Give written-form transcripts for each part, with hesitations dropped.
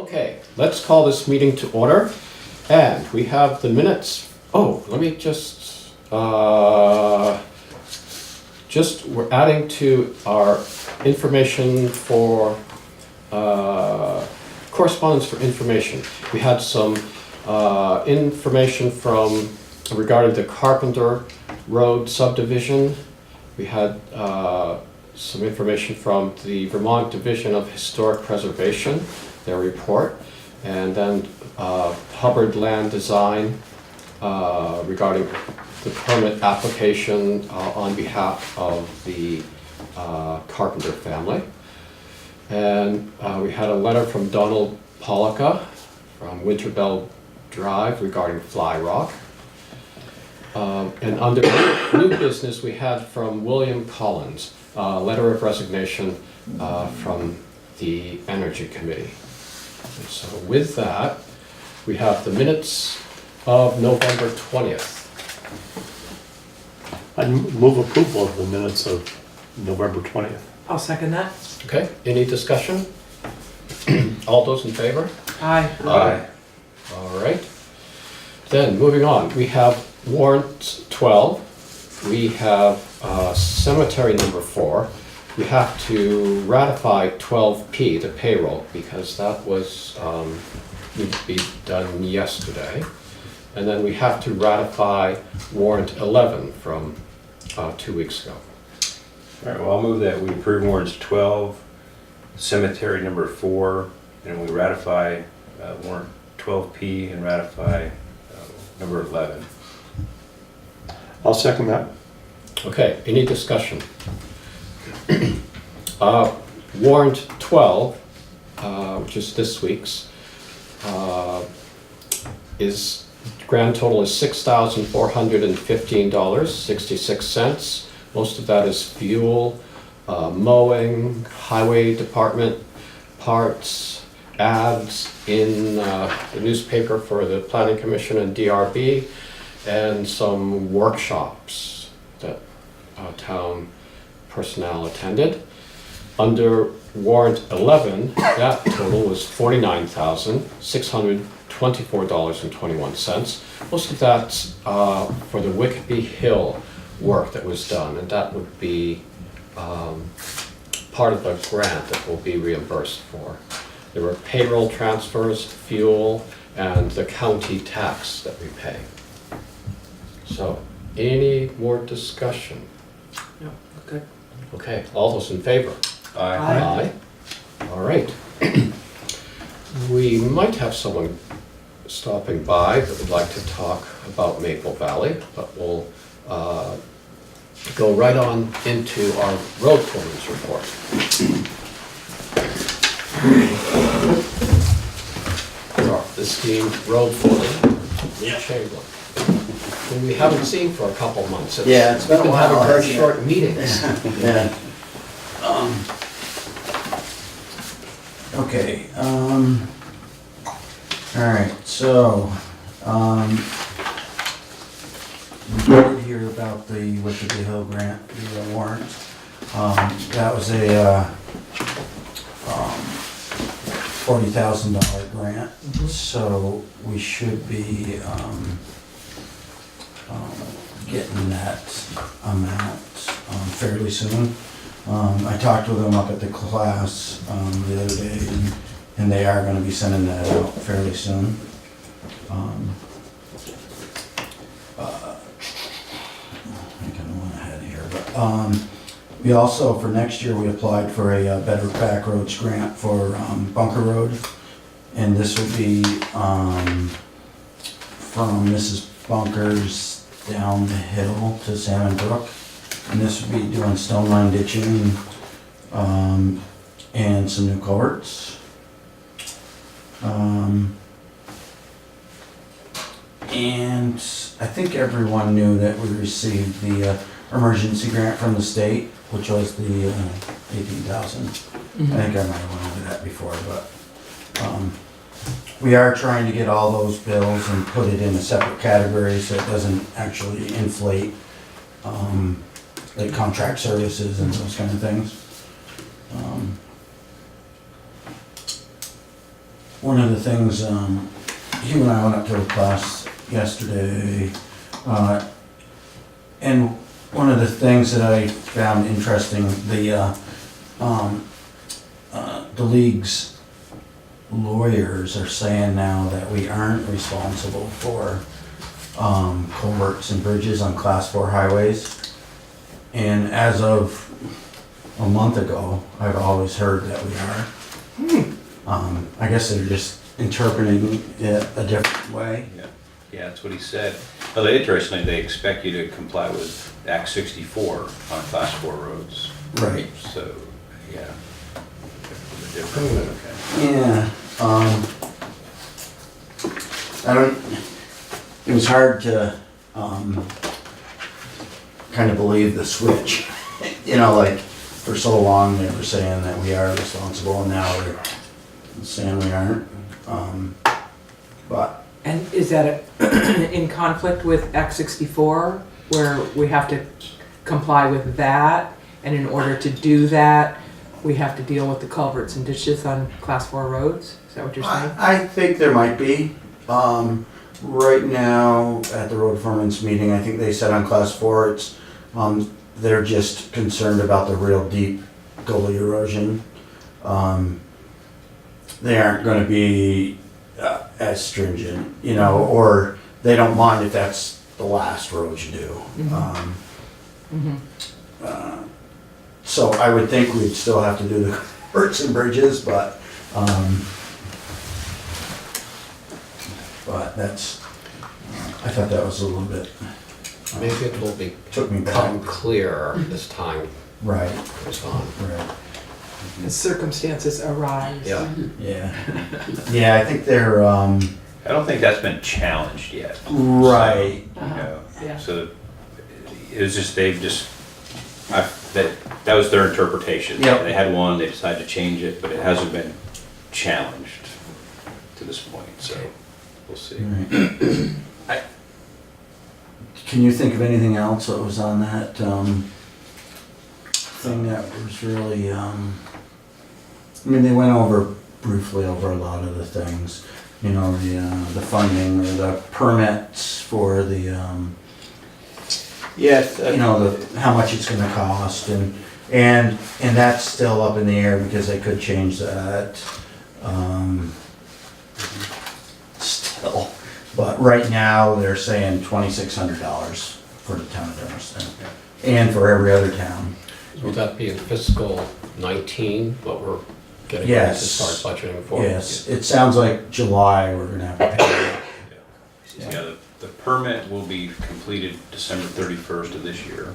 Okay, let's call this meeting to order. And we have the minutes. Oh, let me we're adding to our information for, correspondence for information. We had some information regarding the Carpenter Road subdivision. We had some information from the Vermont Division of Historic Preservation, their report, and then Hubbard Land Design regarding the permit application on behalf of the Carpenter family. And we had a letter from Donald Pollica from Winterbell Drive regarding fly rock. And under new business, we had from William Collins, a letter of resignation from the Energy Committee. And so with that, we have the minutes of November 20th. I move approval of the minutes of November 20th. I'll second that. Okay, any discussion? All those in favor? Aye. Aye. All right. Then, moving on, we have warrant 12. We have cemetery number 4. We have to ratify 12P, the payroll, because that was needed to be done yesterday. And then we have to ratify warrant 11 from 2 weeks ago. All right, well, I'll move that we approve warrants 12, cemetery number 4, and we ratify warrant 12P and ratify number 11. I'll second that. Okay, any discussion? Warrant 12, which is this week's, is grand total is $6,415.66. Most of that is fuel, mowing, highway department parts, ads in the newspaper for the Planning Commission and DRB, and some workshops that town personnel attended. Under warrant 11, that total was $49,624.21. Most of that's for the Wickby Hill work that was done, and that would be part of a grant that will be reimbursed for. There were payroll transfers, fuel, and the county tax that we pay. So, any more discussion? No, good. Okay, all those in favor? Aye. All right. We might have someone stopping by that would like to talk about Maple Valley, but we'll go right on into our road foreman's report. Our esteemed road foreman, Chamberlain, who we haven't seen for a couple months. Yeah, it's been a while. We've been having very hasn't it? short meetings. Yeah. Okay, all right, so, we did hear about the Wickby Hill grant, the warrant. That was a, $40,000 grant, so we should be, getting that amount, fairly soon. I talked with them up at the class the other day, and they are going to be sending that out fairly soon. I kind of went ahead here, but we also, for next year, we applied for a Better Back Roads grant for Bunker Road, and this will be from Mrs. Bunker's down the hill to Salmon Brook. And this would be doing stone line ditching and some new culverts. And I think everyone knew that we received the emergency grant from the state, which was the 18,000. I think I might have went over that before, but we are trying to get all those bills and put it in a separate category so it doesn't actually inflate like contract services and those kind of things. one of the things, Hugh and I went up to a class yesterday, and one of the things that I found interesting, the league's lawyers are saying now that we aren't responsible for culverts and bridges on Class 4 highways. And as of a month ago, I've always heard that we are. I guess they're just interpreting it a different way. Yeah, that's what he said. Well, interestingly, they expect you to comply with Act 64 on Class 4 roads. Right. So, yeah. Okay. Yeah, I don't, it was hard to, kind of believe the switch. You know, like, for so long they were saying that we are responsible, and now they're saying we aren't. But, And is that in conflict with Act 64, where we have to comply with that? And in order to do that, we have to deal with the culverts and ditches on Class 4 roads? Is that what you're saying? I think there might be. Right now, at the road foreman's meeting, I think they said on Class 4, it's, they're just concerned about the real deep gully erosion. They aren't gonna be as stringent, you know, or they don't mind if that's the last road you do. So I would think we'd still have to do the culverts and bridges, but that's, I thought that was a little bit, Maybe it will took me become back. clear as time Right, goes on. right, As circumstances arise. Yeah. yeah. Yeah, I think they're, I don't think that's been challenged yet. right, You know, Yeah. so it was just, that was their interpretation. Yep. They had one, they decided to change it, but it hasn't been challenged to this point, so we'll see. right. Can you think of anything else that was on that, thing that was really, I mean, they went briefly over a lot of the things, you know, the funding or the permits for the, you know, how much it's gonna cost, and that's still up in the air because they could change that, still. But right now, they're saying $2,600 for the town of Dummerston, and for every other town. Will that be in fiscal 19, what we're getting ready to Yes. start budgeting for? Yes, it sounds like July we're gonna have to pay. Yeah, the permit will be completed December 31st of this year.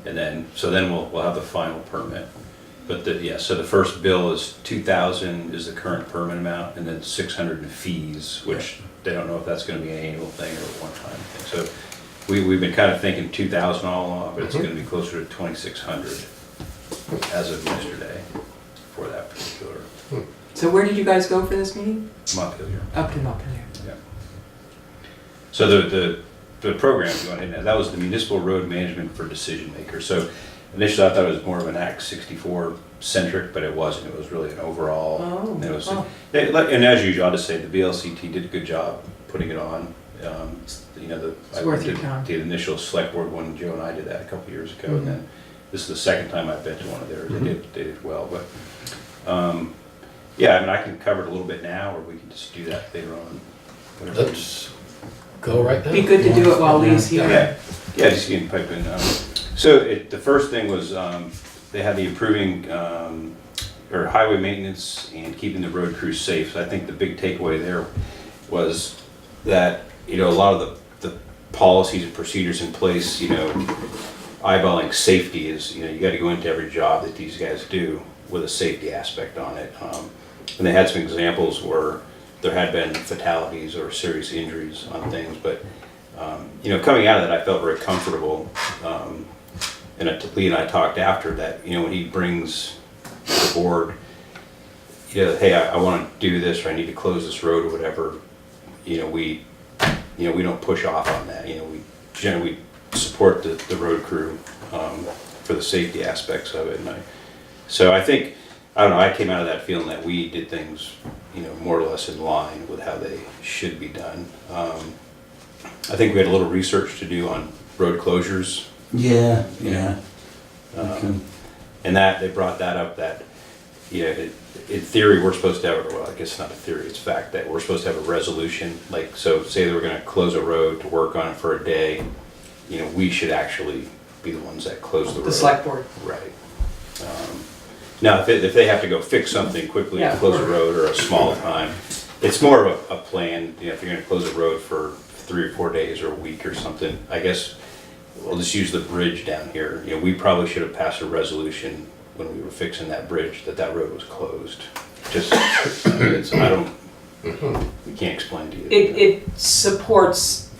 And then, so then we'll have the final permit. But so the first bill is 2,000 is the current permit amount, and then 600 in fees, which they don't know if that's gonna be an annual thing or a one-time thing. So we've been kind of thinking 2,000 all along, but it's gonna be closer to 2,600 as of yesterday for that particular So where did you guys go for this meeting? Montpelier. Up to Montpelier. Yeah. So the program going in, that was the Municipal Road Management for Decision Makers. So initially I thought it was more of an Act 64 centric, but it wasn't. It was really an overall. Oh, And, it was, oh. and as usual, I'll just say the VLCT did a good job putting it on. You know, It's worth your time. the initial select board one, Joe and I did that a couple years ago, and then this is the second time I've been to one of theirs. They did well, but yeah, I mean, I can cover it a little bit now, or we can just do that later on. Whatever. Let's go right now. Be good to do it while Lee's here. Yeah, just getting pipe in. So the first thing was they had the approving or highway maintenance and keeping the road crews safe. So I think the big takeaway there was that, you know, a lot of the policies and procedures in place, you know, eyeballing safety is, you know, you got to go into every job that these guys do with a safety aspect on it. And they had some examples where there had been fatalities or serious injuries on things, but you know, coming out of that, I felt very comfortable. And Lee and I talked after that, you know, when he brings the board, you know, hey, I want to do this, or I need to close this road or whatever, you know, we don't push off on that. You know, we generally support the road crew for the safety aspects of it. So I think, I don't know, I came out of that feeling that we did things, more or less in line with how they should be done. I think we had a little research to do on road closures. Yeah, yeah. And that, they brought that up that, in theory, we're supposed to have, well, I guess not a theory, it's fact, that we're supposed to have a resolution. Like, so say they were gonna close a road to work on it for a day, we should actually be the ones that close the road. The select board. Right. Now, if they have to go fix something quickly, Yeah, close a road or a small time, it's more of a plan, if you're gonna close a road for 3 or 4 days or a week or something, I guess we'll just use the bridge down here. We probably should have passed a resolution when we were fixing that bridge that road was closed. Just, we can't explain to you. It supports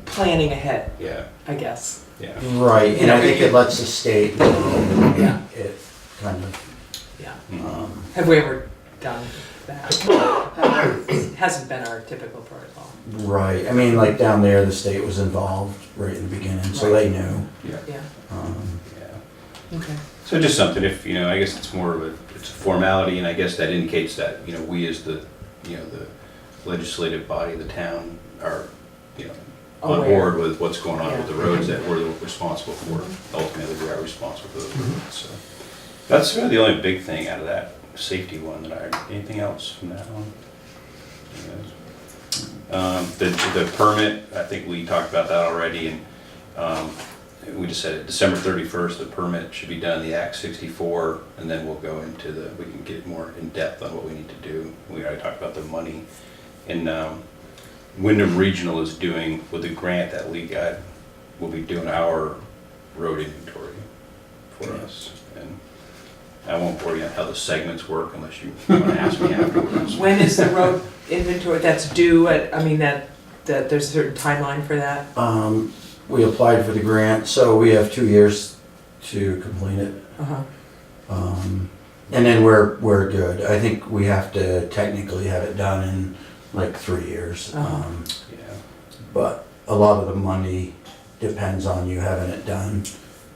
planning ahead, Yeah, I guess. yeah. Right, and I think it lets the state know. Yeah. It kind of, Yeah. Mm-hmm. Have we ever done that? It hasn't been our typical protocol. right, I mean, like down there, the state was involved right in the beginning, so they knew. Yeah. Yeah, Yeah. okay. So just something, if, I guess it's more of it's a formality, and I guess that indicates that, we as the, the legislative body of the town are, on Aware. board with what's going on with the roads that we're responsible for. Ultimately, we are responsible for those roads, so. That's really the only big thing out of that safety one that anything else from that one? The permit, I think we talked about that already, and we just said December 31st, the permit should be done in the Act 64, and then we'll go into we can get more in depth on what we need to do. We already talked about the money. And Wyndham Regional is doing, with the grant that we got, we'll be doing our road inventory for us. And I won't bore you on how the segments work unless you want to ask me afterwards. When is the road inventory that's due that there's a certain timeline for that? We applied for the grant, so we have 2 years to complete it. Uh-huh. And then we're good. I think we have to technically have it done in like 3 years. Uh-huh. Yeah. But a lot of the money depends on you having it done,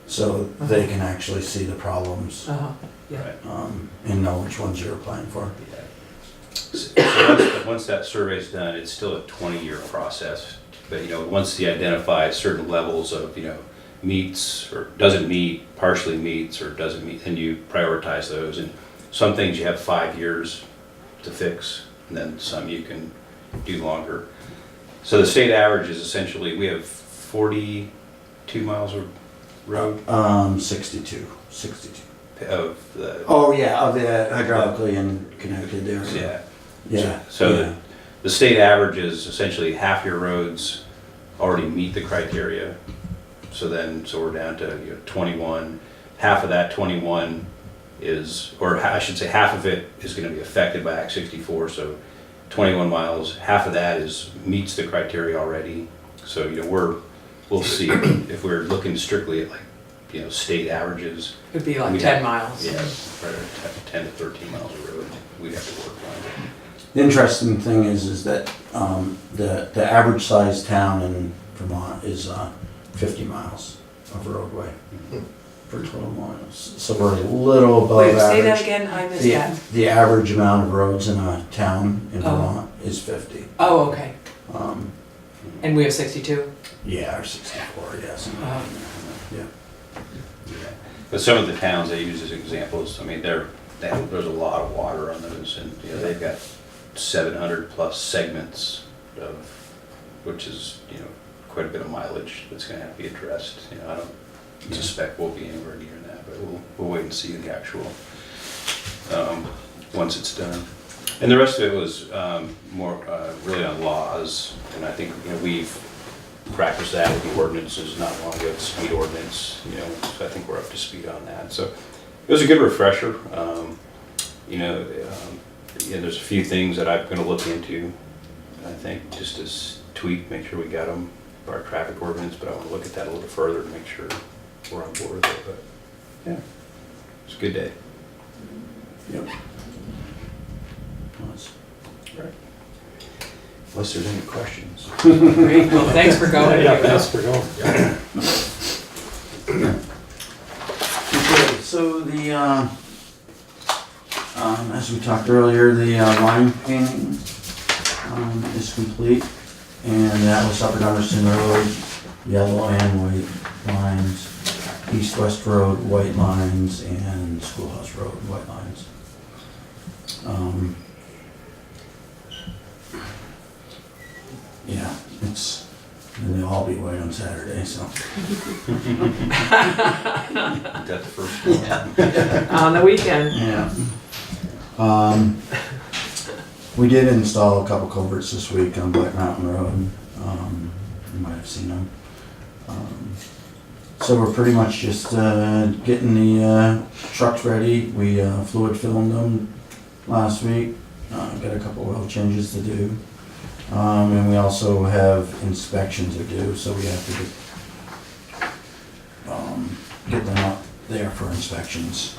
so they can actually see the problems, Uh-huh, yeah. Right. and know which ones you're applying for. Yeah. So once that survey's done, it's still a 20-year process. But, once you identify certain levels of, meets or doesn't meet, partially meets or doesn't meet, then you prioritize those. And some things you have 5 years to fix, and then some you can do longer. So the state average is essentially, we have 42 miles of road 62. of the, Oh, yeah, of the hydraulically and connected there. yeah. Yeah. So yeah. the state average is essentially half your roads already meet the criteria. So we're down to 21. Half of that 21 is, or I should say half of it is going to be affected by Act 64. So 21 miles, half of that meets the criteria already. So we'll see if we're looking strictly at state averages. It'd be like We'd 10 have- miles. Yeah, right at 10 to 13 miles of road we'd have to work on. The interesting thing is that the average sized town in Vermont is 50 miles of roadway for 12 miles. So we're a little above Wait, average. say that again, I missed that. The average amount of roads in a town in Oh. Vermont is 50. Oh, okay. Um, And we have 62? yeah, or 64, yes. Uh-huh. Yeah. Yeah. But some of the towns they use as examples, I mean, there's a lot of water on those, and they've got 700 plus segments of, which is quite a bit of mileage that's going to have to be addressed. I don't suspect we'll be anywhere near that, but we'll wait and see the actual once it's done. And the rest of it was more really on laws, and I think we've practiced that with the ordinances not long ago, the speed ordinance, so I think we're up to speed on that. So it was a good refresher. There's a few things that I'm going to look into, I think, just as tweak, make sure we got them for our traffic ordinance, but I want to look at that a little further to make sure we're on board with it. But yeah, it's a good day. Yep. Nice. Right. Unless there's any questions. Great, well, thanks for going. Yeah, thanks for going. Okay, so the As we talked earlier, the line painting is complete, and that was Upper Dummerston Road, yellow and white lines, East-West Road, white lines, and Schoolhouse Road, white lines. Yeah, and they'll all be white on Saturday, so. Got the first one. Yeah. On the weekend. Yeah. We did install a couple culverts this week on Black Mountain Road. You might have seen them. So we're pretty much just getting the trucks ready. We fluid filmed them last week. Got a couple oil changes to do. And we also have inspections to do, so we have to get them up there for inspections.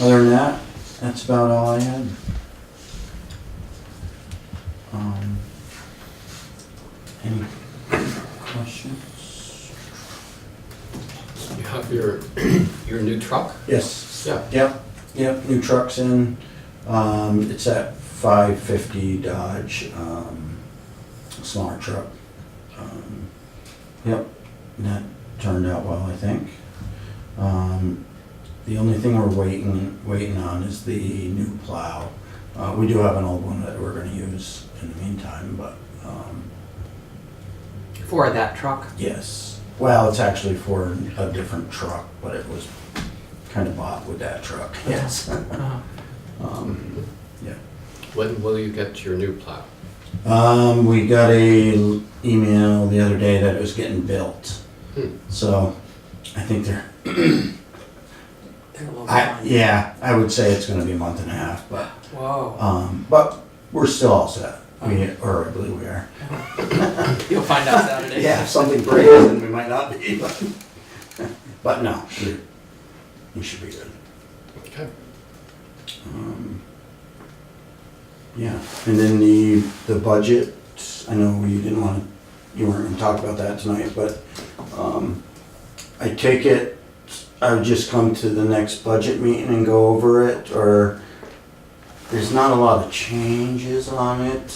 Other than that, that's about all I had. Any questions? You have your new truck? Yes. Yeah. Yep, new truck's in. It's that 550 Dodge, smaller truck. Yep, and that turned out well, I think. The only thing we're waiting on is the new plow. We do have an old one that we're gonna use in the meantime, but, For that truck. yes. Well, it's actually for a different truck, but it was kind of bought with that truck, yes. Yeah. When will you get your new plow? We got a email the other day that it was getting built. So, I think They're a little behind. yeah, I would say it's gonna be a month and a half, but, Whoa. but we're still all set. Or I believe we are. You'll find out Saturday. Yeah, if something breaks, then we might not be, but no, we should be good. Okay. Yeah, and then the budget, I know you weren't gonna talk about that tonight, but, I take it, I would just come to the next budget meeting and go over it, or there's not a lot of changes on it,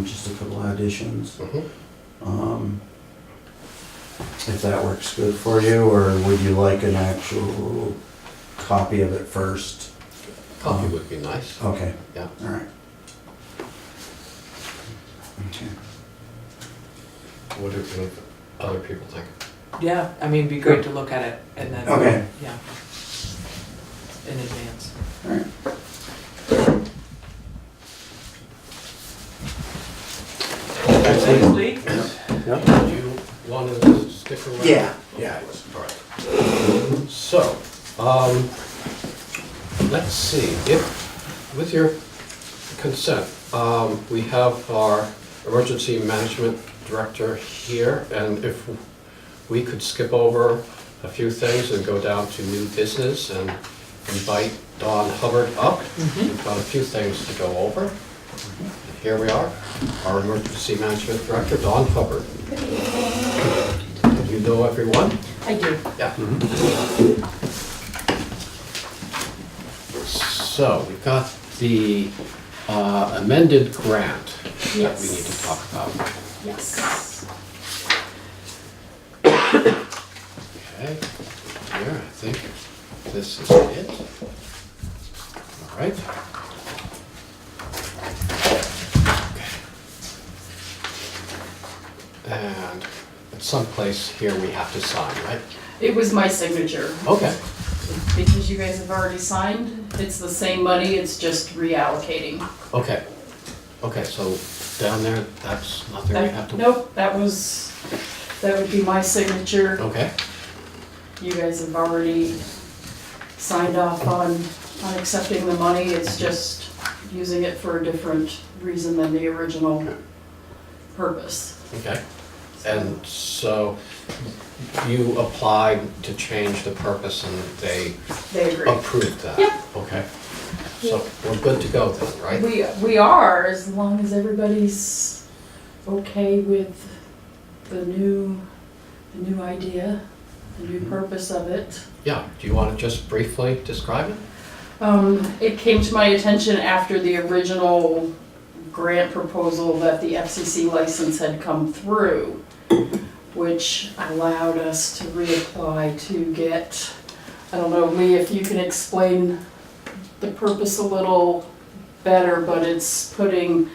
just a couple of additions. Mhm. If that works good for you, or would you like an actual copy of it first? Copy would be nice. Okay. Yeah. All right. Okay. What do other people think? Yeah, I mean, it'd be great to look at it and then. Okay. Yeah. In advance. All right. Thanks, Lee. Do you want to stick around? Yeah. Yeah. All right. So, let's see, if, with your consent, we have our emergency management director here, and if we could skip over a few things and go down to new business and invite Dawn Hubbard up. We've got a few things to go over. Here we are, our emergency management director, Dawn Hubbard. Do you know everyone? I do. Yeah. So, we've got the amended grant that we Yes. need to talk about. Yes. Okay, here, I think this is it. All right. Okay. And at some place here we have to sign, right? It was my signature. Okay. Because you guys have already signed, it's the same money, it's just reallocating. Okay. Okay, so down there, that's nothing we have to... Nope, that would be my signature. Okay, You guys have already signed off on accepting the money, it's just using it for a different reason than the original purpose. okay. And so you applied to change the purpose and they They agree. approved that? Yep. Okay. So we're good to go then, right? We are, as long as everybody's okay with the new idea. the new purpose of it. Yeah, do you want to just briefly describe it? It came to my attention after the original grant proposal that the FCC license had come through, which allowed us to reapply to get, I don't know, Lee, if you can explain the purpose a little better, but it's putting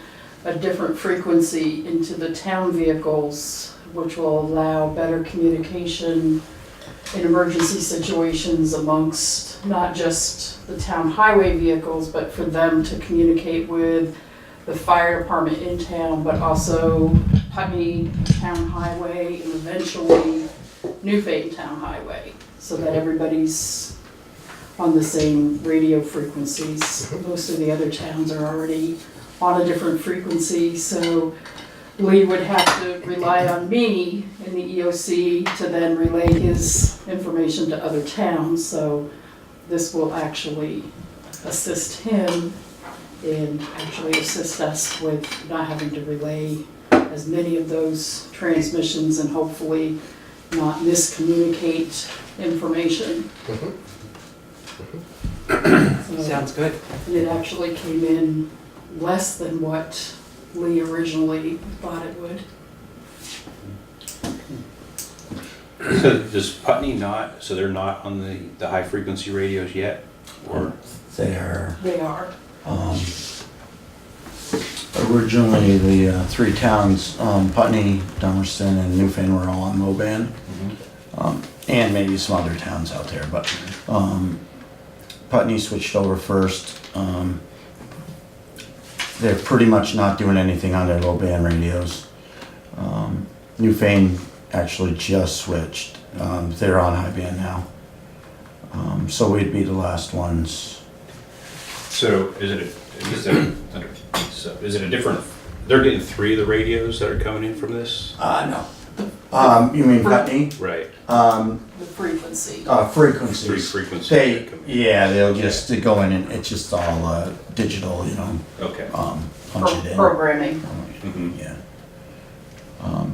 a different frequency into the town vehicles, which will allow better communication in emergency situations amongst not just the town highway vehicles, but for them to communicate with the fire department in town, but also Putney Town Highway and eventually Newfane Town Highway, so that everybody's on the same radio frequencies. Most of the other towns are already on a different frequency, so Lee would have to rely on me in the EOC to then relay his information to other towns, so this will actually assist him and actually assist us with not having to relay as many of those transmissions and hopefully not miscommunicate information. So Sounds good. it actually came in less than what Lee originally thought it would. So does Putney not, so they're not on the high frequency radios yet? Or, They are, They are. originally the three towns, Putney, Dummerston, and Newfane were all on low band. And maybe some other towns out there, but Putney switched over first. They're pretty much not doing anything on their low band radios. Newfane actually just switched. They're on high band now. So we'd be the last ones. so is it a different, they're getting 3 of the radios that are coming in from this? No. You mean Putney? Right. The frequency. Frequencies. 3 frequencies. They, that come in. yeah, they'll just go in and it's just all digital, you know, Okay. punch it in. Programming. Mhm. Yeah.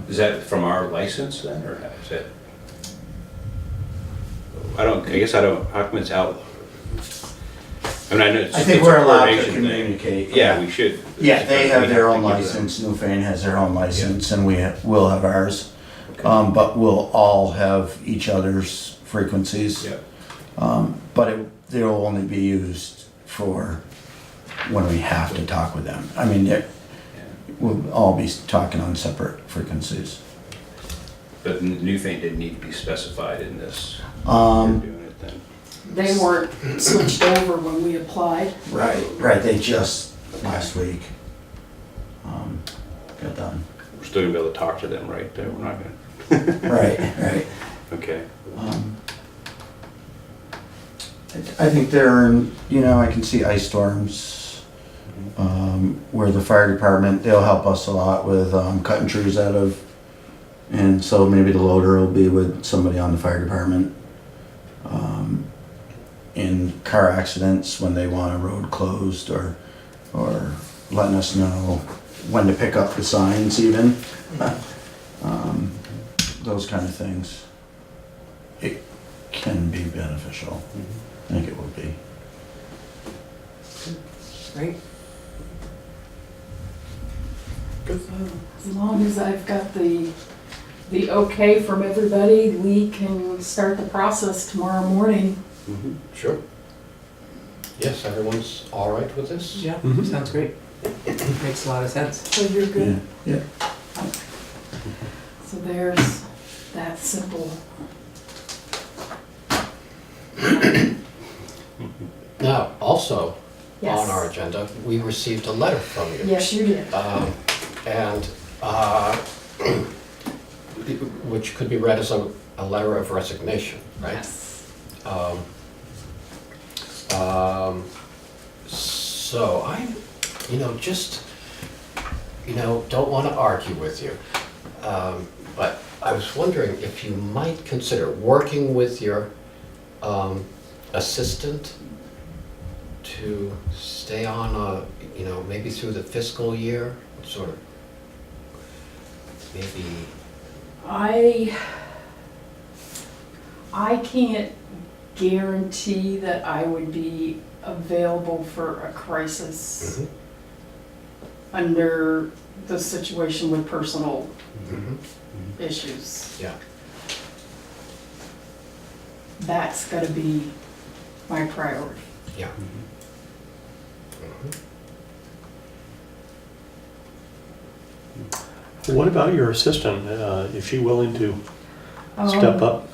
Is that from our license then, or is that? How come it's out? I mean, I know it's. I think it's a we're allowed to coordination thing. communicate. Yeah, we should. Yeah, they have their own We have to give them- license, Newfane has their own license, and we'll have ours. But we'll all have each other's frequencies. Yeah, But they'll only be used for when we have to talk with them. I mean, we'll all be talking on separate frequencies. but Newfane didn't need to be specified in this. You're Um, doing it then. They weren't switched over when we applied. right, they just last week got done. We're still gonna be able to talk to them, right? We're not gonna, Right. okay. I think they're, you know, I can see ice storms, where the fire department, they'll help us a lot with cutting trees out of, and so maybe the loader will be with somebody on the fire department. In car accidents, when they want a road closed, or letting us know when to pick up the signs even. Those kind of things. It can be beneficial. I think it will be. Great. As long as I've got the okay from everybody, we can start the process tomorrow morning. Sure. Yes, everyone's all right with this? Yeah, Mhm. sounds great. Makes a lot of sense. So you're good? Yeah. So there's that simple. Now, also Yes. on our agenda, we received a letter from you. Yes, you did. And which could be read as a letter of resignation, right? Yes. So I, just, don't want to argue with you. But I was wondering if you might consider working with your assistant to stay on, maybe through the fiscal year, sort of, maybe. I can't guarantee that I would be available for a crisis Mhm. under the situation with personal Mhm. issues. Yeah. That's gotta be my priority. Yeah. What about your assistant? Is she willing to step Um, up?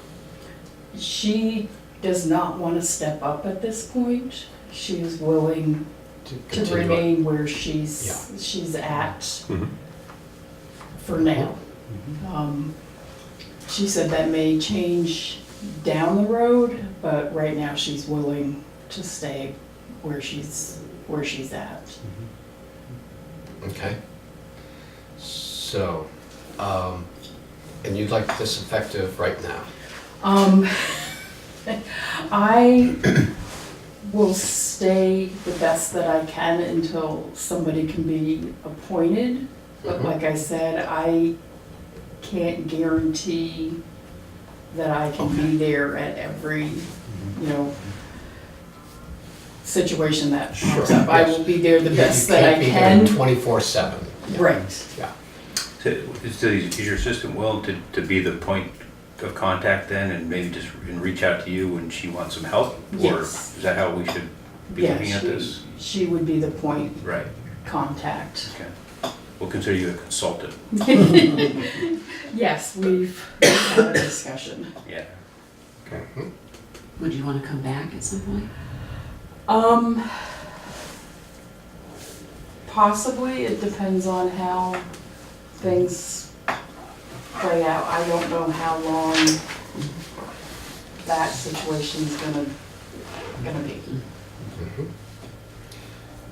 She does not want to step up at this point. She is willing To to continue on. remain where she's at Mhm. for now. She said that may change down the road, but right now she's willing to stay where she's at. Okay. So, and you'd like this effective right now? I will stay the best that I can until somebody can be appointed. But Mhm. like I said, I can't guarantee that I can be there at every, situation that comes Sure, up. I yes. will be there the best that I You can. can't be there 24/7. Right. Yeah. So is your assistant willing to be the point of contact then and maybe just reach out to you when she wants some help? Or Yes. is that how we should be Yeah, looking at this? she would be the point Right, contact. okay. We'll consider you a consultant, Yes, we've had a discussion. yeah. Mhm. Would you want to come back at some point? Possibly, it depends on how things play out. I don't know how long that situation's gonna be. Mhm.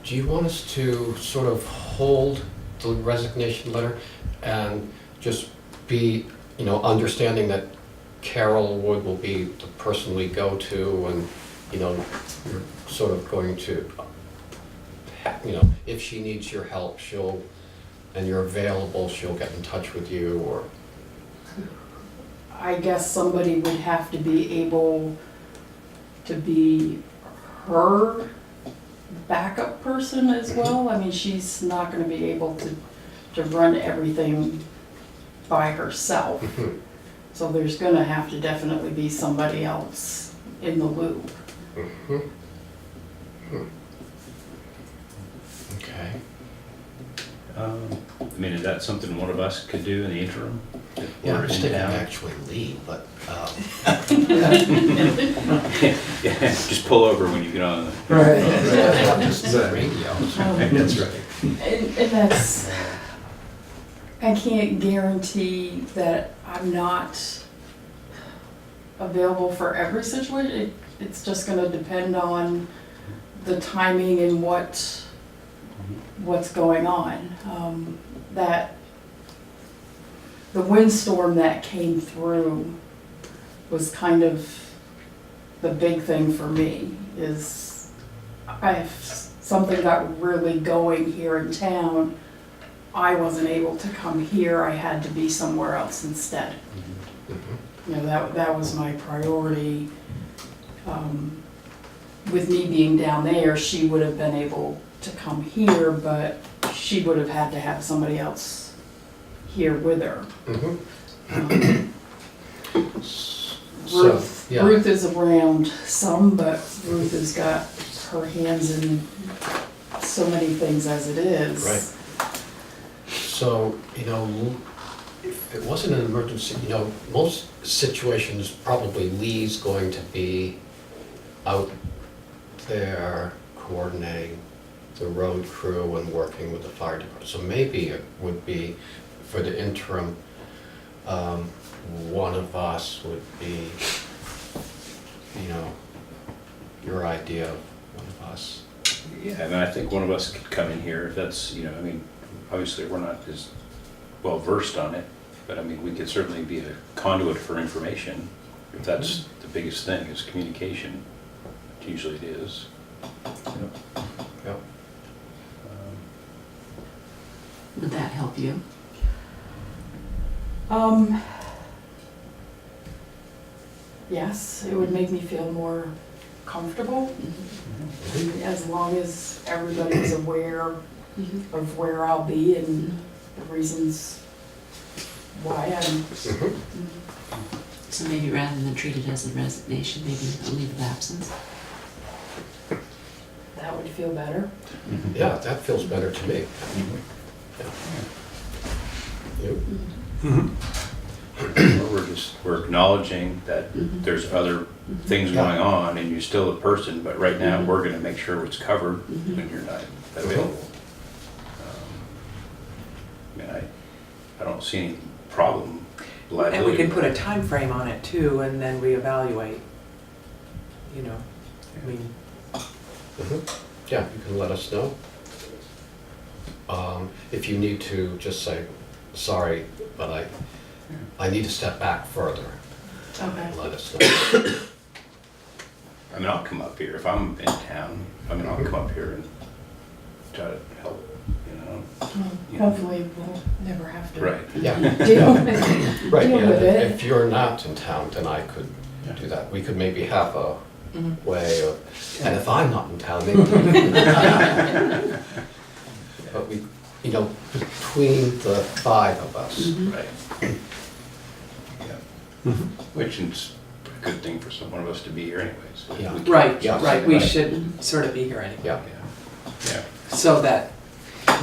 Do you want us to sort of hold the resignation letter and just be, understanding that Carol Wood will be the person we go to and, you're sort of going to, if she needs your help, and you're available, she'll get in touch with you or, I guess somebody would have to be able to be her backup person as well. I mean, she's not gonna be able to run everything by herself. Mhm. So there's gonna have to definitely be somebody else in the loop. Mhm. Hmm. Okay. I mean, is that something one of us could do in the interim? If Yeah, I we're was in thinking town? actually leave, but, Yeah, just pull over when you get on. this is radio. That's right. And that's, I can't guarantee that I'm not available for every situation. It's just gonna depend on the timing and what's going on. That, the windstorm that came through was kind of the big thing for me, is if something got really going here in town, I wasn't able to come here, I had to be somewhere else instead. That was my priority. With me being down there, she would have been able to come here, but she would have had to have somebody else here with her. Mhm. So, Ruth, yeah. Ruth is around some, but Ruth has got her hands in so many things as it is. Right. So, if it wasn't an emergency, most situations, probably Lee's going to be out there coordinating the road crew and working with the fire department. So maybe it would be, for the interim, one of us would be, your idea of one of us. Yeah, I mean, I think one of us could come in here if that's, I mean, obviously we're not as well versed on it, but I mean, we could certainly be a conduit for information. If that's the biggest thing is communication, which usually it is. Yep. Would that help you? Yes, it would make me feel more comfortable, Mm-hmm. as long as everybody's aware Mhm. of where I'll be and the reasons why I'm. Mhm. So maybe rather than treat it as a resignation, maybe a leave of absence. That would feel better. Yeah, that feels better to me. You? We're acknowledging that Mhm. there's other things going on and you're still a person, but right now, Mhm. we're gonna make sure it's covered Mhm. when you're not available. I mean, I don't see any problem And liability. we can put a time frame on it too, and then we evaluate, you know, I mean, Mhm. Yeah, you can let us know. If you need to, just say, sorry, but I need to step back further. Okay. Let us know. I mean, I'll come up here, if I'm in town, I mean, I'll come up here and try to help, you know? Hopefully we'll never have to. Right. Yeah, Deal with right, Deal yeah, with it. if you're not in town, then I could do that. We could maybe have a Mhm. way of, and if I'm not in town, maybe. But we, you know, between the five of us, Mhm. Right. Yeah. Which is a good thing for some one of us to be here anyways. Yeah. We can- right, Yes, right, we right. should sort of be here anyway, yeah. Yeah. so that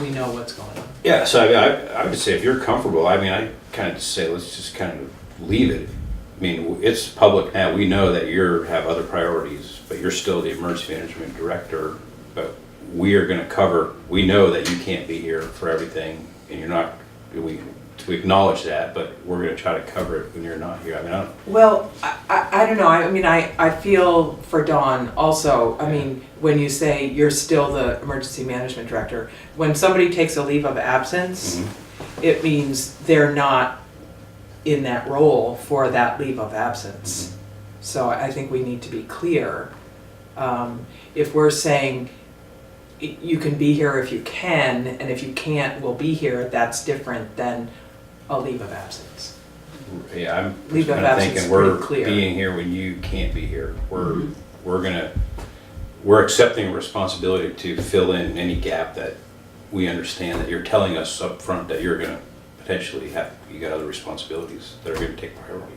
we know what's going on. Yeah, so I mean, I would say if you're comfortable, I mean, I kind of just say, let's just kind of leave it. I mean, it's public now, we know that you have other priorities, but you're still the emergency management director, but we are gonna cover, we know that you can't be here for everything, and you're not, we acknowledge that, but we're gonna try to cover it when you're not here. I mean, I don't, Well, I don't know, I mean, I feel for Dawn also, I mean, when you say you're still the emergency management director, when somebody takes a leave of absence, Mhm. it means they're not in that role for that leave of absence. So I think we need to be clear. If we're saying you can be here if you can, and if you can't, we'll be here, that's different than a leave of absence. yeah, I'm Leave just of kinda absence thinking is we're pretty clear. being here when you can't be here. Mhm. We're accepting responsibility to fill in any gap that we understand that you're telling us up front that you're gonna potentially have, you got other responsibilities that are gonna take priority.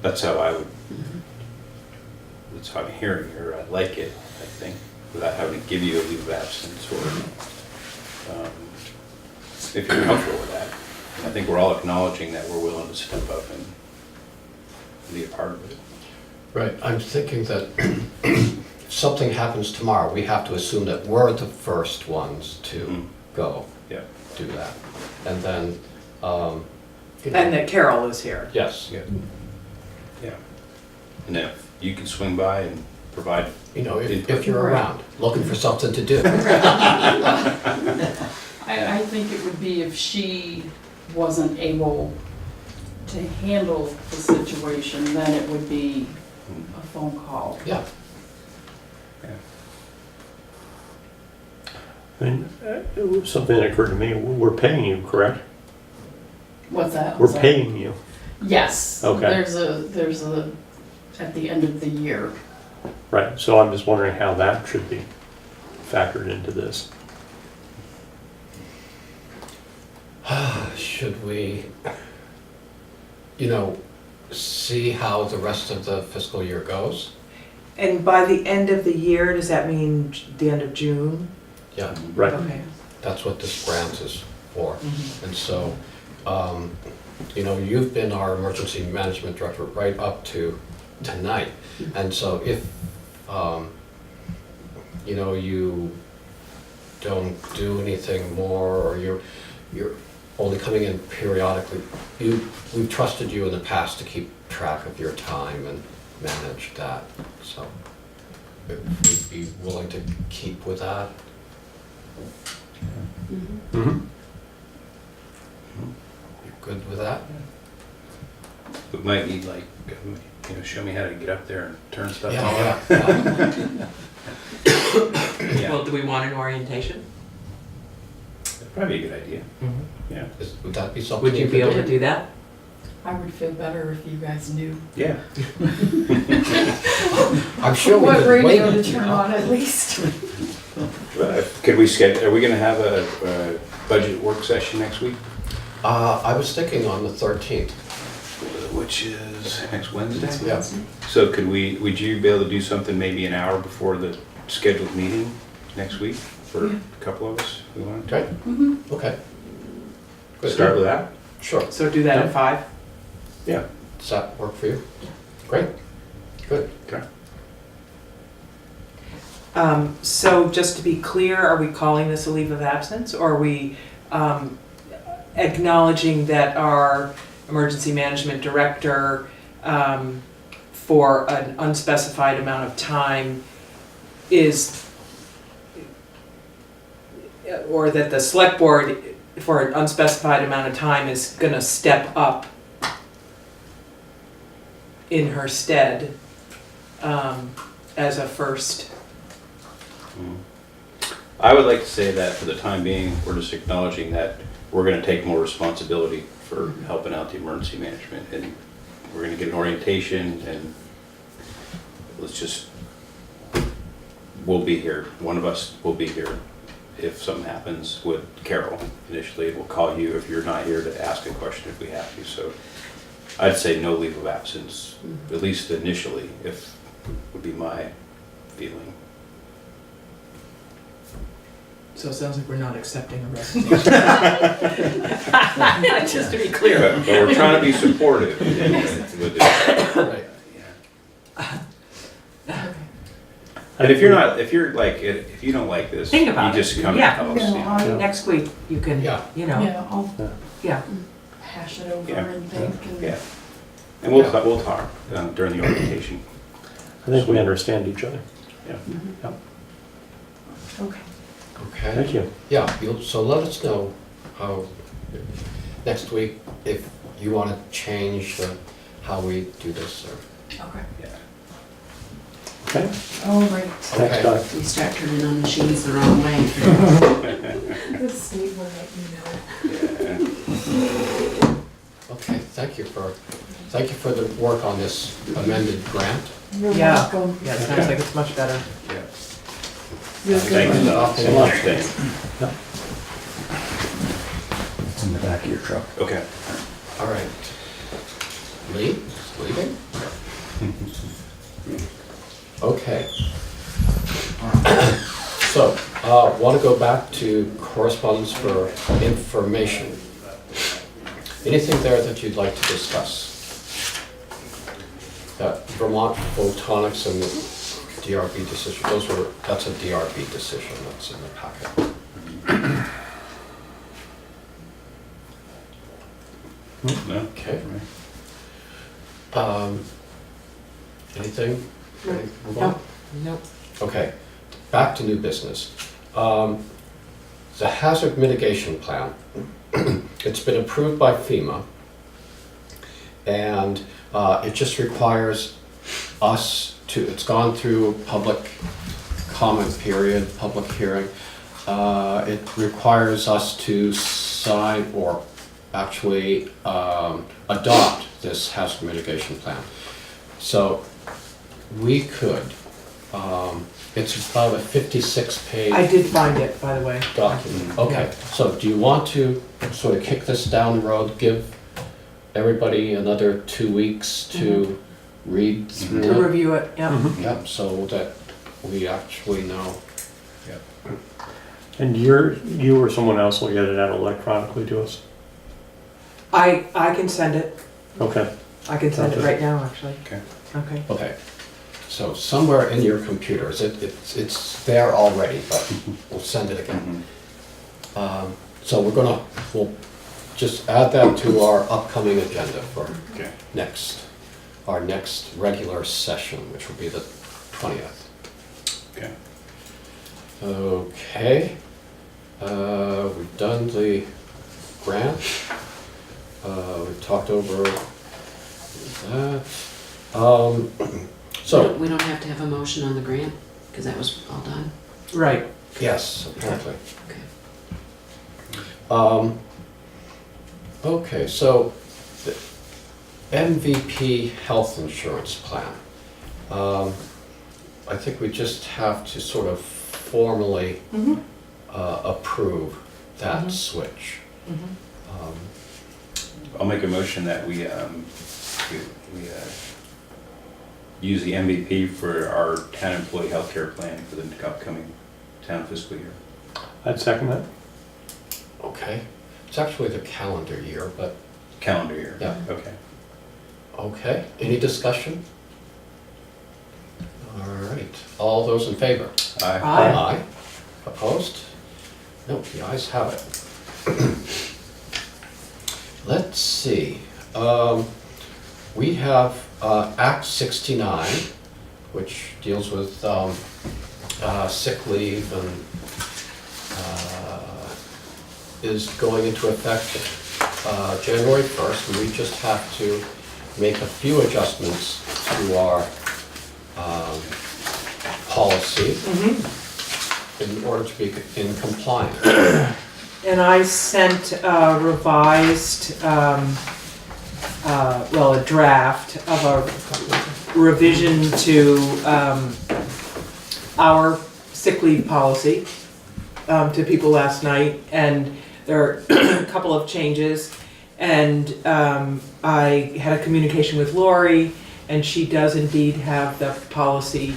That's how I would, that's how I'm hearing here, I like it, I think, without having to give you a leave of absence or, if you're comfortable with that. I think we're all acknowledging that we're willing to step up and be a part of it. Right, I'm thinking that if something happens tomorrow, we have to assume that we're the first ones to Mhm. go Yeah. do that. And then, you know, And that Carol is here. yes, Yeah. Yeah. And if you can swing by and provide, you know, if you're around, looking for something to do. I think it would be if she wasn't able to handle the situation, then it would be a phone call. Yeah, I mean, something that occurred to me, we're paying you, correct? What's that? We're paying you. Yes. Okay. There's a, at the end of the year. Right, so I'm just wondering how that should be factored into this. should we, you know, see how the rest of the fiscal year goes? And by the end of the year, does that mean the end of June? Yeah, Right. Okay. that's what this grant is for. Mhm. And so, you know, you've been our emergency management director right up to tonight. And so if, you know, you don't do anything more, or you're only coming in periodically, we've trusted you in the past to keep track of your time and manage that. So if we'd be willing to keep with that. Mhm. Mm-hmm. You good with that? we might need like, you know, show me how to get up there and turn stuff Yeah, on. yeah. Yeah. Well, do we want an orientation? That'd probably be a good idea. Yeah. Would that be something? Would you be could able to do? do that? I would feel better if you guys knew Yeah. I'm sure we what could radio wait, to you turn know. on at least. Could we schedule, are we gonna have a budget work session next week? I was thinking on the 13th. Which is next Wednesday? Yeah. So would you be able to do something maybe an hour before the scheduled meeting next week for a couple of us? We want to Okay, Mhm. okay. Good. start with that? Sure. So do that at 5? Yeah. Does that work for you? Great, good. Okay. So just to be clear, are we calling this a leave of absence, or are we acknowledging that our emergency management director, for an unspecified amount of time is, or that the select board for an unspecified amount of time is gonna step up in her stead, as a first? I would like to say that for the time being, we're just acknowledging that we're gonna take more responsibility for helping out the emergency management, and we're gonna get an orientation, and let's just, we'll be here, one of us will be here if something happens with Carol initially, we'll call you if you're not here to ask a question if we have to, so I'd say no leave of absence, at least initially, if, would be my feeling. So it sounds like we're not accepting a resignation. Just to be clear. But we're trying to be supportive with it. Right. And if if you don't like this, Think about you just it. come and Yeah. tell us. you know. Next week, you can, Yeah. you know, Yeah, I'll yeah. hash it over Yeah. and think and. Yeah. And we'll talk during the orientation. I think we understand each other. Okay. Okay. Thank you. Yeah, so let us know how, next week, if you want to change how we do this, or. Okay. Okay, All right. thanks, Okay. Doug. We start turning on machines the wrong way. The state will let you know. Yeah. Okay, thank you for the work on this amended grant. You're Yeah. welcome. Yeah, it sounds like it's much better. Yeah. You're Thank you good. so much. Thank It's in the back of your truck. you. Okay. All right. Lee, leaving? Okay. So, want to go back to correspondence for information. Anything there that you'd like to discuss? That Vermont Photonics and the DRB decision, that's a DRB decision that's in the packet. No? Okay. Anything? Ready to move on? Nope. Okay, back to new business. The hazard mitigation plan, it's been approved by FEMA, and it just requires us to, it's gone through public comment period, public hearing. It requires us to sign or actually adopt this hazard mitigation plan. So we could, it's about a 56-page I did find it, by the way. document. Okay, so do you want to sort of kick this down the road, give everybody another 2 weeks to read through To it? review it, yeah. Yep, so that we actually know. And you or someone else will get it out electronically to us? I can send it. Okay, I can send it Okay. right now, actually. Okay. Okay. Okay, so somewhere in your computers, it's there already, but we'll send it again. So we'll just add that to our upcoming agenda for Okay. our next regular session, which will be the 20th. Okay. Okay, we've done the grant. We've talked over that. So, We don't have to have a motion on the grant, because that was all done. Right. yes, apparently. Okay. Okay, so MVP health insurance plan. I think we just have to sort of formally Mhm. approve that Mhm. switch. Mhm. I'll make a motion that we use the MVP for our town employee healthcare plan for the upcoming town fiscal year. I'd second that. Okay, it's actually the calendar year, but, Calendar year. Yeah. Okay. okay, any discussion? All right, all those in favor? Aye. Aye. Opposed? No, the ayes have it. Let's see, we have Act 69, which deals with sick leave and is going into effect January 1st. And we just have to make a few adjustments to our policy Mhm. in order to be in compliance. And I sent a revised, well, a draft of a revision to our sick leave policy to people last night, and there are a couple of changes. And I had a communication with Lori, and she does indeed have the policy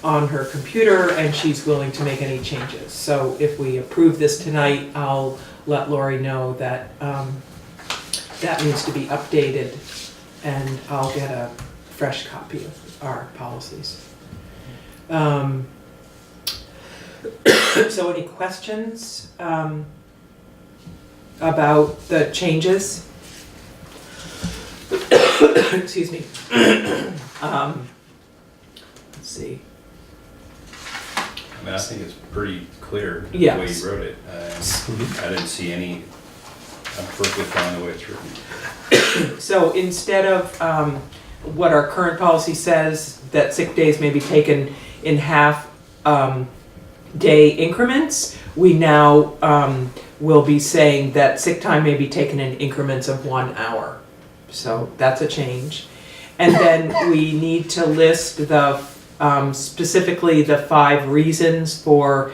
on her computer, and she's willing to make any changes. So if we approve this tonight, I'll let Lori know that that needs to be updated, and I'll get a fresh copy of our policies. So any questions about the changes? Excuse me. Let's see. I mean, I think it's pretty clear the Yes. way you wrote it. I didn't see any, I'm perfectly fine the way it's written. So instead of what our current policy says, that sick days may be taken in half day increments, we now will be saying that sick time may be taken in increments of 1 hour. So that's a change. And then we need to list the specifically the 5 reasons for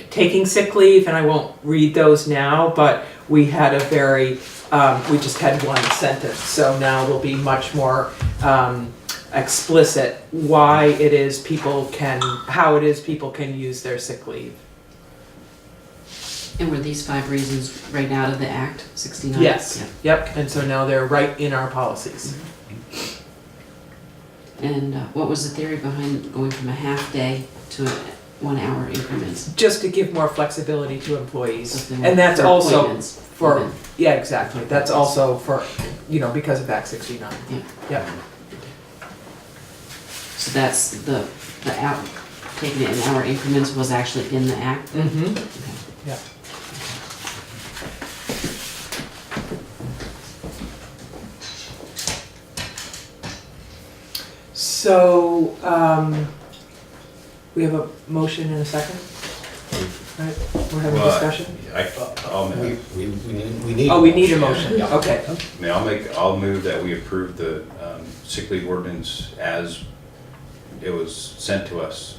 taking sick leave, and I won't read those now, but we had a very, we just had one sentence, so now it'll be much more explicit why it is people can, how it is people can use their sick leave. And were these 5 reasons right out of the Act 69? Yes, Yeah. yep, and so now they're right in our policies. And what was the theory behind going from a half day to a 1 hour increments? Just to give more flexibility to employees. So then And that's for also appointments, for, even. yeah, exactly, that's also for, you know, because of Act 69. Yeah. Yep. So that's the out, taking it in hour increments was actually in the Act? Mm-hmm. Okay. Yeah. So, we have a motion and a second? Right, we're having a Well, discussion? We need. Oh, we need a motion, Yeah. okay. I mean, I'll move that we approve the sick leave ordinance as it was sent to us.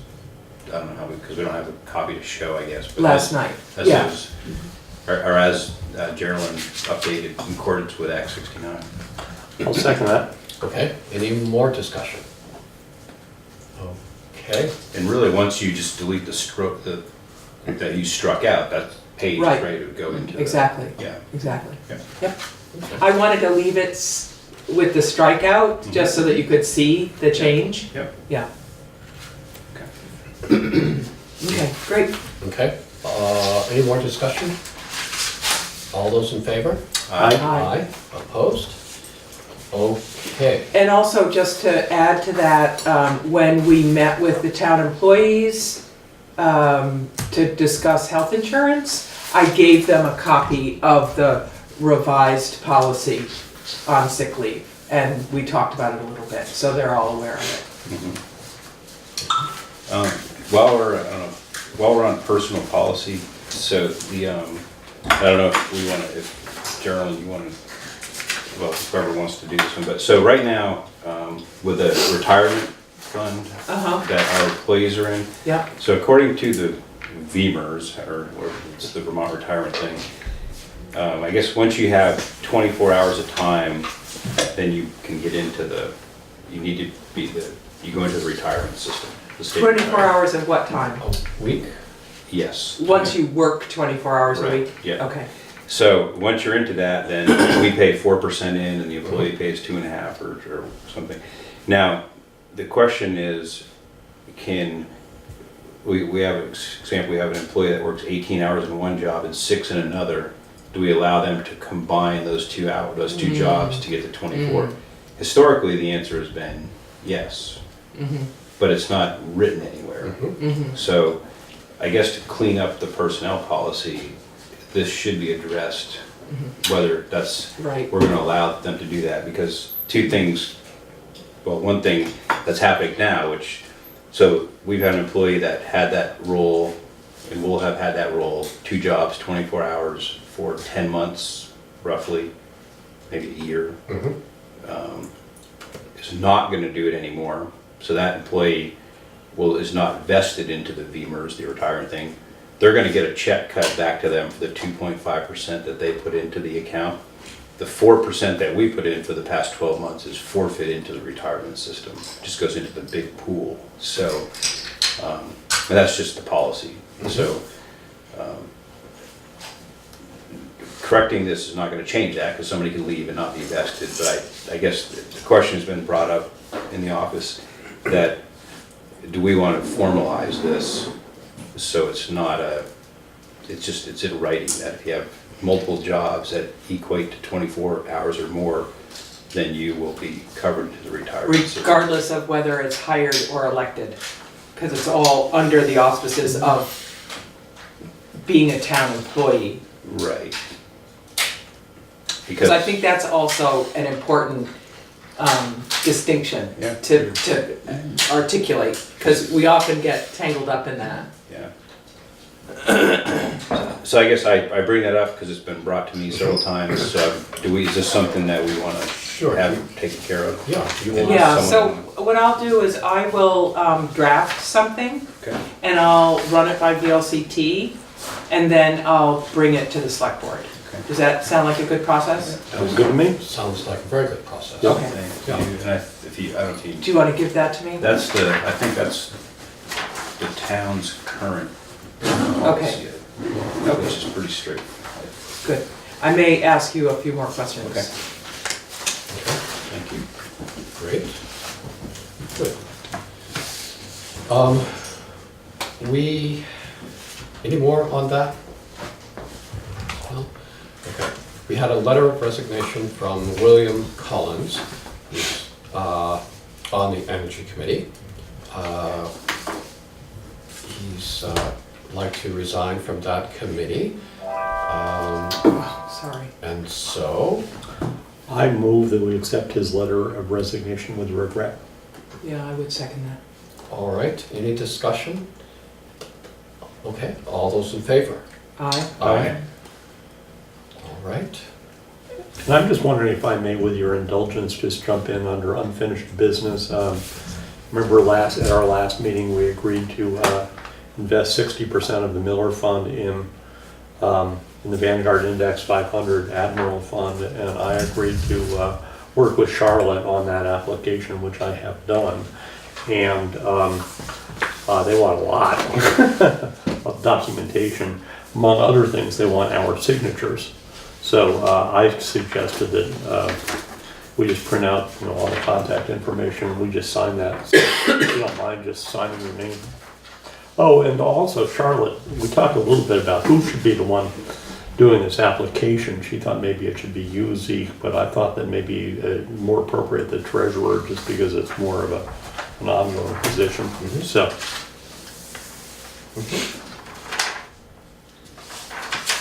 I don't know how because we don't have a copy to show, I guess. but Last night, as yeah. it was- Or as Geraldine updated in accordance with Act 69. I'll second that. Okay, any more discussion? Okay, And really, once you just delete the stroke that you struck out, that page is Right. ready to go into. Exactly, Yeah. exactly. Yeah. Yep. I wanted to leave it with the strikeout, just so that you could see the change. Yep. Yeah. Okay. Okay, great. okay. Any more discussion? All those in favor? Aye. Aye. Opposed? Okay. And also, just to add to that, when we met with the town employees to discuss health insurance, I gave them a copy of the revised policy on sick leave, and we talked about it a little bit, so they're all aware of it. While we're on personal policy, so the I don't know if we want to, if Gerald, you want to well, whoever wants to do this one, but so right now, with the retirement fund that our employees are in, Yep. so according to the VEMRs, or it's the Vermont Retirement thing, I guess once you have 24 hours of time, then you can get into you go into the retirement system. The state 24 retirement. hours of what time? A week? Yes. Once you work 24 hours a Right, week? yeah. Okay. So once you're into that, then we pay 4% in and the employee pays 2.5 or something. Now, the question is, we have an example, we have an employee that works 18 hours in one job and 6 in another. Do we allow them to combine those two jobs to get to 24? Historically, the answer has been yes, but it's not written anywhere. So I guess to clean up the personnel policy, this should be addressed, whether that's, Right. we're gonna allow them to do that, because two things, well, one thing that's happening now, so we've had an employee that had that role, and will have had that role, 2 jobs, 24 hours for 10 months, roughly, maybe a year. Is not gonna do it anymore, so that employee is not vested into the VEMRs, the retirement thing. They're gonna get a check cut back to them for the 2.5% that they put into the account. The 4% that we put in for the past 12 months is forfeit into the retirement system. It just goes into the big pool. So, and that's just the policy. So, correcting this is not gonna change that, because somebody can leave and not be vested. But I guess the question has been brought up in the office that, do we want to formalize this so it's not it's in writing that if you have multiple jobs that equate to 24 hours or more, then you will be covered to the retirement system. Regardless of whether it's hired or elected, because it's all under the auspices of being a town employee. Right. Because I think that's also an important distinction Yeah. to articulate, because we often get tangled up in that. Yeah. So I guess I bring that up because it's been brought to me several times. So is this something that we want to have taken care of? Yeah. Yeah, so what I'll do is I will draft something Okay. and I'll run it by VLCT and then I'll bring it to the select board. Okay. Does that sound like a good process? Sounds good to me. Sounds like a very good process. Yeah. Okay. Thank Yeah. you. And I don't know if Do you want to give that to me? I think that's the town's current policy. Which is pretty strict. Good. I may ask you a few more questions. Okay. Thank you. Great. Good. Any more on that? No? Okay. We had a letter of resignation from William Collins, who's on the Energy Committee. He's like to resign from that committee. Sorry. And so, I move that we accept his letter of resignation with regret. Yeah, I would second that. all right, any discussion? Okay, all those in favor? Aye. Aye. All right. And I'm just wondering if I may, with your indulgence, just jump in under unfinished business. Remember at our last meeting, we agreed to invest 60% of the Miller Fund in the Vanguard Index 500 Admiral Fund, and I agreed to work with Charlotte on that application, which I have done. And they want a lot of documentation. Among other things, they want our signatures. So I suggested that we just print out, all the contact information. We just sign that. So if you don't mind just signing your name. Oh, and also Charlotte, we talked a little bit about who should be the one doing this application. She thought maybe it should be you, Zeke, but I thought that maybe more appropriate the treasurer, just because it's more of an ongoing position. Mhm. So,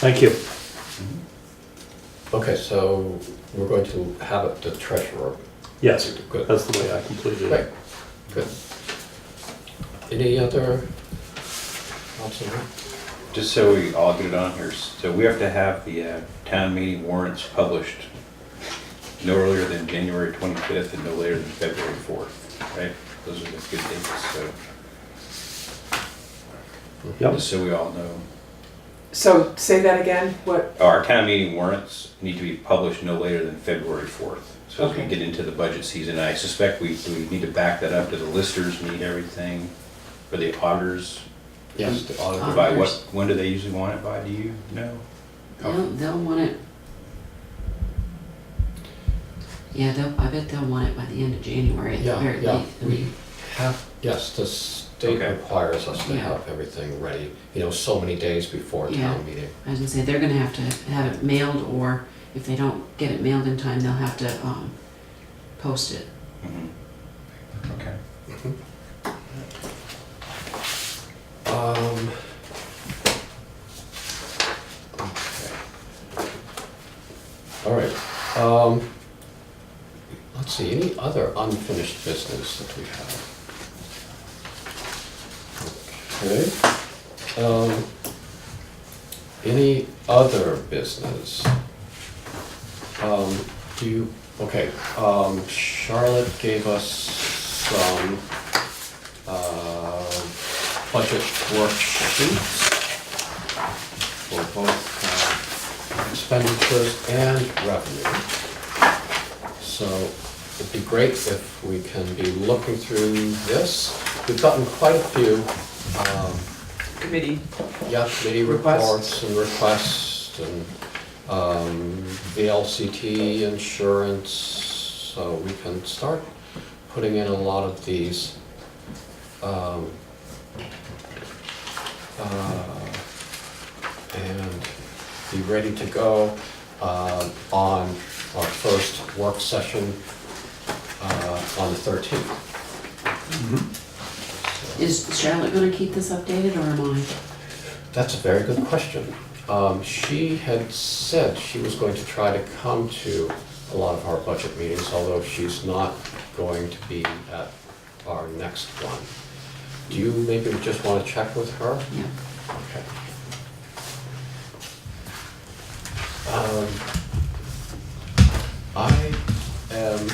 thank you. Okay, so we're going to have it the treasurer. Yes, Good. that's the way I completed Great, it. good. Any other thoughts on that? Just so we all get it on here, so we have to have the town meeting warrants published no earlier than January 25th and no later than February 4th, right? Those are the good dates, so, Yep. just so we all know. So say that again, what, Our town meeting warrants need to be published no later than February 4th. So as we Okay. get into the budget season, I suspect we need to back that up. Do the listers need everything? For the auditors? Yes, the auditor. By what, when do they usually want it by, do you know? They'll want it. Yeah, I bet they'll want it by the end of January at the Yeah, very yeah, least. I we mean, have, yes, the state Okay. requires us to Yeah. have everything ready, so many days before Yeah. town meeting. I was gonna say, they're gonna have to have it mailed, or if they don't get it mailed in time, they'll have to, post it. Mhm. Okay. Um, okay. All right, let's see, any other unfinished business that we have? Okay, any other business? Charlotte gave us some, budget worksheets for both expenditures and revenue. So it'd be great if we can be looking through this. We've gotten quite a few, committee? committee Requests. reports and requests and VLCT insurance, so we can start putting in a lot of these and be ready to go on our first work session on the 13th. Is Charlotte gonna keep this updated, or am I? That's a very good question. She had said she was going to try to come to a lot of our budget meetings, although she's not going to be at our next one. Do you maybe just want to check with her? Yeah. Okay. I am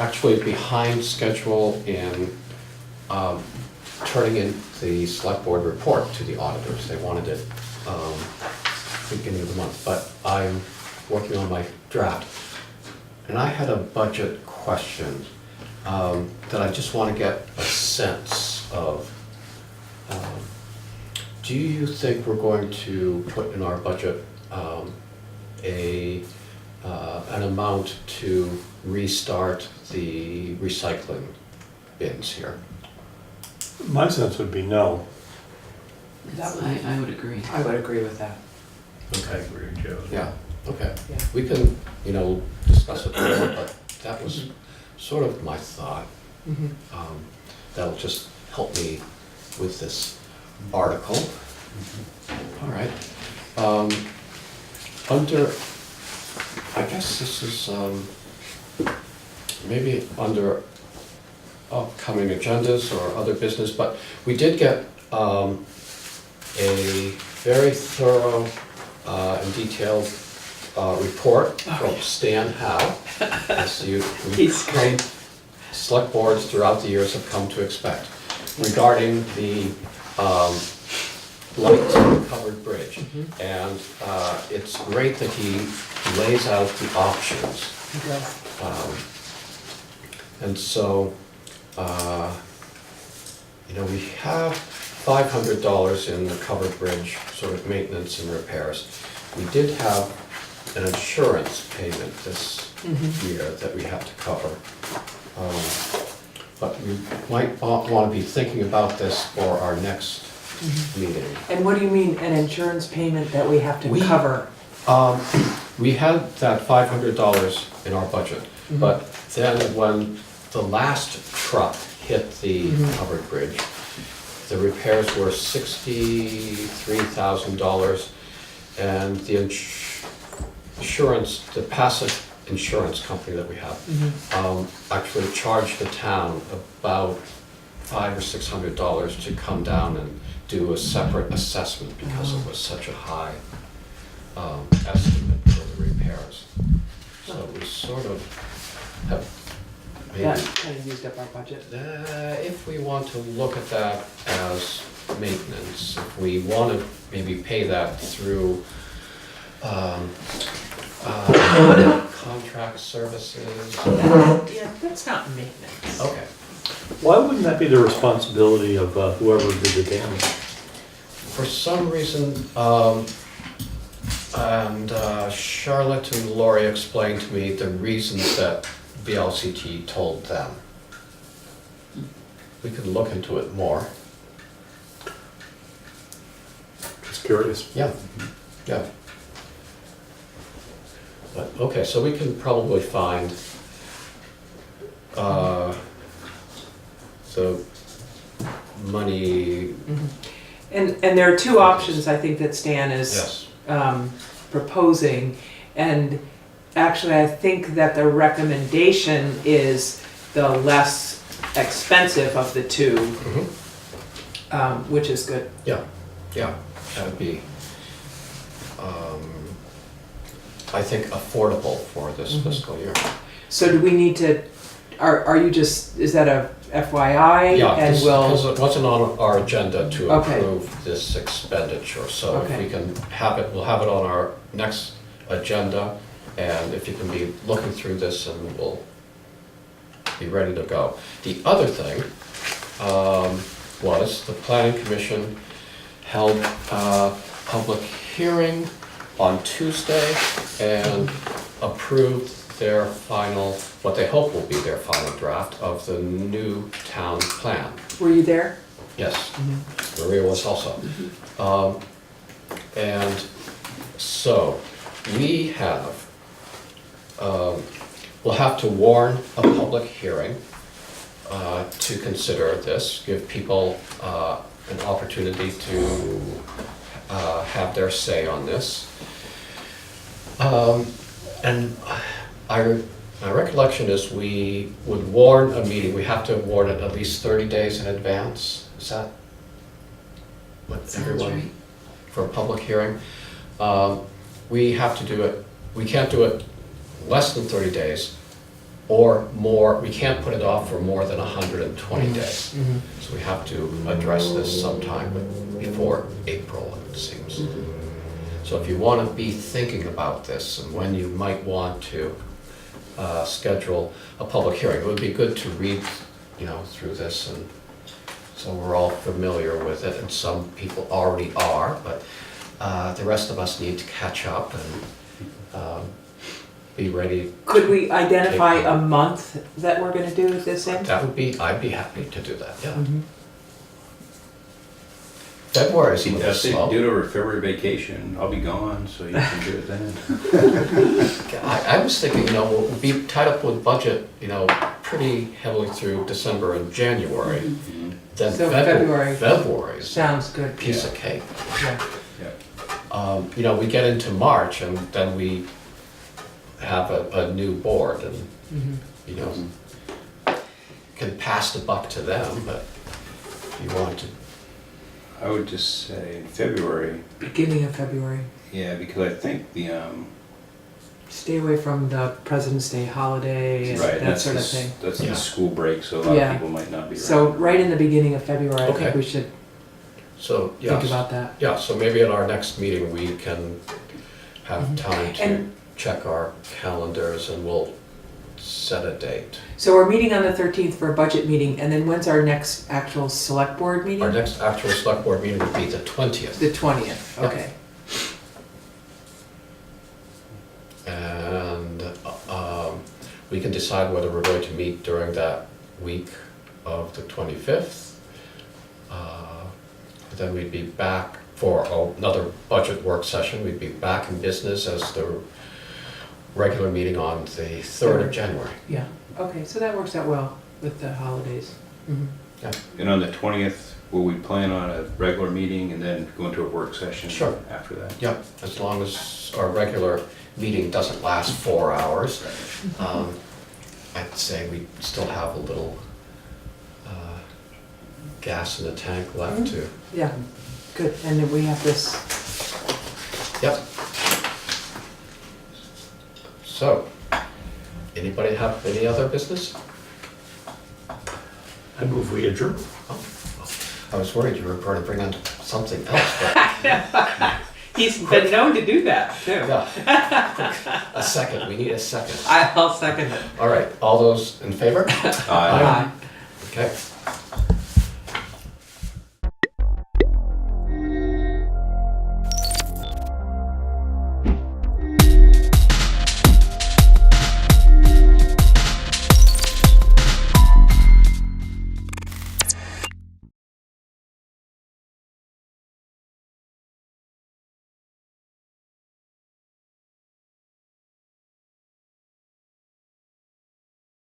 actually behind schedule in turning in the select board report to the auditors. They wanted it beginning of the month, but I'm working on my draft. And I had a budget question that I just want to get a sense of. Do you think we're going to put in our budget an amount to restart the recycling bins here? My sense would be no. I would agree. I would agree with that. I Okay. agree with Joe. Yeah, okay. Yeah. We can, discuss it more, but that was sort of my thought. Mhm. That'll just help me with this article. All right. Under, I guess this is, maybe under upcoming agendas or other business, but we did get a very thorough and detailed report from Stan Howe, as He's great. select boards throughout the years have come to expect, regarding the lights on the covered bridge. And it's great that he lays out the options. And so, we have $500 in the covered bridge, sort of maintenance and repairs. We did have an insurance payment this year that we have to cover. But we might want to be thinking about this for our next meeting. And what do you mean, an insurance payment that we have to We- cover? We had that $500 in our budget, but then when the last truck hit the covered bridge, the repairs were $63,000, and the insurance, the passive insurance company that we have, actually charged the town about $500 or $600 to come down and do a separate assessment because it was such a high estimate for the repairs. So we sort of have maybe, That kind of used up our budget. if we want to look at that as maintenance, if we want to maybe pay that through contract services. Yeah, that's not maintenance. Okay. Why wouldn't that be the responsibility of whoever did the damage? For some reason, and Charlotte and Lori explained to me the reasons that VLCT told them. We could look into it more. Just curious. Yeah, yeah. But, okay, so we can probably find the money, Mhm. And there are two options, I think, that Stan is yes. proposing. And actually, I think that the recommendation is the less expensive of the two, Mhm. Which is good. Yeah, that would be, I think, affordable for this Mhm. fiscal year. So do we need to, are you just, is that a FYI? Yeah, And because we'll, it wasn't on our agenda to Okay. approve this expenditure, so if Okay. we can have it, we'll have it on our next agenda, and if you can be looking through this, and we'll be ready to go. The other thing was the planning commission held a public hearing on Tuesday and approved their final, what they hope will be their final draft of the new town plan. were you there? Yes, Maria was also. And so, we have, we'll have to warn a public hearing to consider this, give people an opportunity to have their say on this. And my recollection is we would warn a meeting, we have to warn it at least 30 days in advance. Is that what Sounds everyone, right. for a public hearing? We have to do it, we can't do it less than 30 days or more, we can't put it off for more than 120 days. Mhm. So we have to address this sometime before April, it seems. So if you want to be thinking about this and when you might want to schedule a public hearing, it would be good to read, through this, and so we're all familiar with it, and some people already are, but the rest of us need to catch up and be ready. Could we identify a month that we're gonna do this in? That would be, I'd be happy to do that, yeah. Mhm. February is a See, little if they slow. do it over February vacation, I'll be gone, so you can do it then. I was thinking, we'll be tied up with budget, pretty heavily through December and January. Mhm. Then So February. February's a Sounds good. piece of cake. Yeah. We get into March and then we have a new board and, Mhm. can pass the buck to them, but if you want to, I would just say in February, Beginning of February. yeah, because I think the, Stay away from the President's Day holiday and right, that that's sort the, of thing. that's Yeah. the school break, so a lot Yeah. of people might not be around. So right in the beginning of February, I Okay. think we should so, think yes. about that. Yeah, so maybe at our next meeting, we can have Mhm. time to And- check our calendars and we'll set a date. So we're meeting on the 13th for a budget meeting, and then when's our next actual select board meeting? Our next actual select board meeting would be the 20th. The 20th, Yeah. okay. And we can decide whether we're going to meet during that week of the 25th. Then we'd be back for another budget work session. We'd be back in business as the regular meeting on the 3rd of January. Yeah, okay, so that works out well with the holidays. Mhm. And on the 20th, will we plan on a regular meeting and then go into a work session Sure. after that? Yeah, as long as our regular meeting doesn't last 4 hours. I'd say we still have a little gas in the tank left to. Yeah, good, and then we have this, Yep. So, Anybody have any other business? I move we adjourn. I was worried you were going to bring on something else, but He's been known to do that, too. yeah. A second, we need a second. I'll second it. All right, all those in favor? Aye. Aye. Okay.